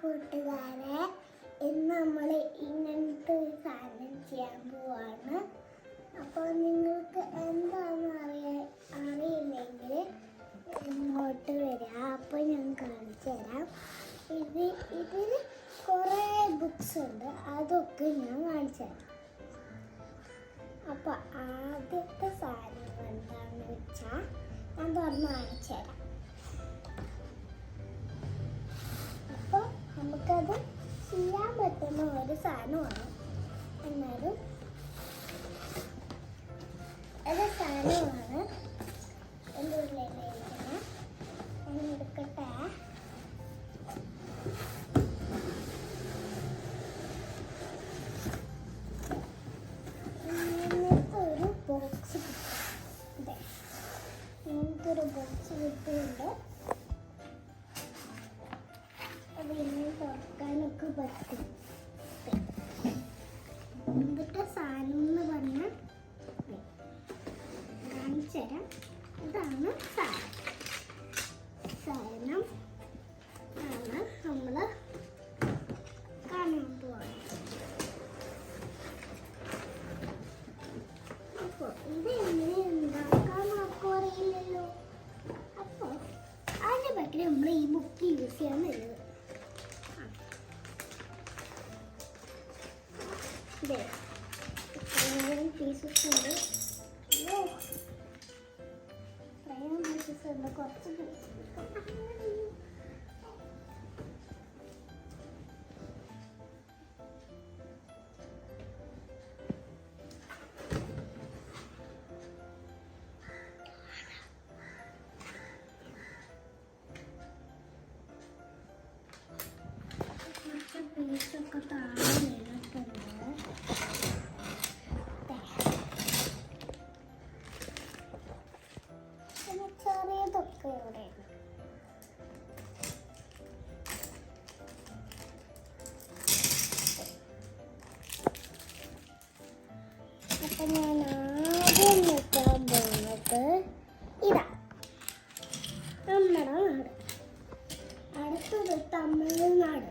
കൂട്ടുകാരെ, ഇന്ന് നമ്മൾ ഇങ്ങനത്തെ ഒരു സാധനം ചെയ്യാൻ പോവാണ്. അപ്പോൾ നിങ്ങൾക്ക് എന്താണെന്ന് അറിയില്ലെങ്കിൽ ഇങ്ങോട്ട് വരിക. അപ്പോൾ ഞാൻ കാണിച്ചു തരാം. ഇതിൽ കുറേ ബുക്സ് ഉണ്ട്, അതൊക്കെ ഞാൻ കാണിച്ചു തരാം. അപ്പോൾ ആദ്യത്തെ സാധനം എന്താണെന്ന് വെച്ചാൽ ഞാൻ തുറന്ന് കാണിച്ചു തരാം. അപ്പോൾ നമുക്കത് ചെയ്യാൻ പറ്റുന്ന ഒരു സാധനമാണ്. എന്നാലും ഒരു സാധനമാണ് എൻ്റെ ഉള്ളിലിരിക്കുന്നത്. ഞാൻ എടുക്കട്ടെ. ഇങ്ങനത്തെ ഒരു ബോക്സ് കിട്ടും. ഇങ്ങനത്തെ ഒരു ബോക്സ് കിട്ടുന്നുണ്ട്. അത് ഇങ്ങനെ തുറക്കാനൊക്കെ പറ്റും. എന്തൊക്കെ സാധനം എന്ന് പറഞ്ഞാൽ കാണിച്ചു തരാം. ഇതാണ് സാധനം ആണ് നമ്മൾ കാണാൻ പോകുന്നത്. അപ്പോൾ ഇത് എങ്ങനെ ഉണ്ടാക്കാൻ ആർക്കും അറിയില്ലല്ലോ. അപ്പോൾ അതിൻ്റെ പറ്റിൽ നമ്മൾ ഈ ബുക്ക് യൂസ് ചെയ്യാൻ നല്ലത്. പീസസ് ഉണ്ട്. പീസസ് ഉണ്ട്, കുറച്ച് പീസസ്. പീസൊക്കെ താഴെ വീണിട്ടുണ്ട്. ചെറിയതൊക്കെ ഇവിടെ. അപ്പൊ ഞാൻ ആദ്യം നോക്കാൻ പോകുന്നത് ഇതാ, നമ്മുടെ നാട്. അടുത്തത് തമിഴ്നാട്.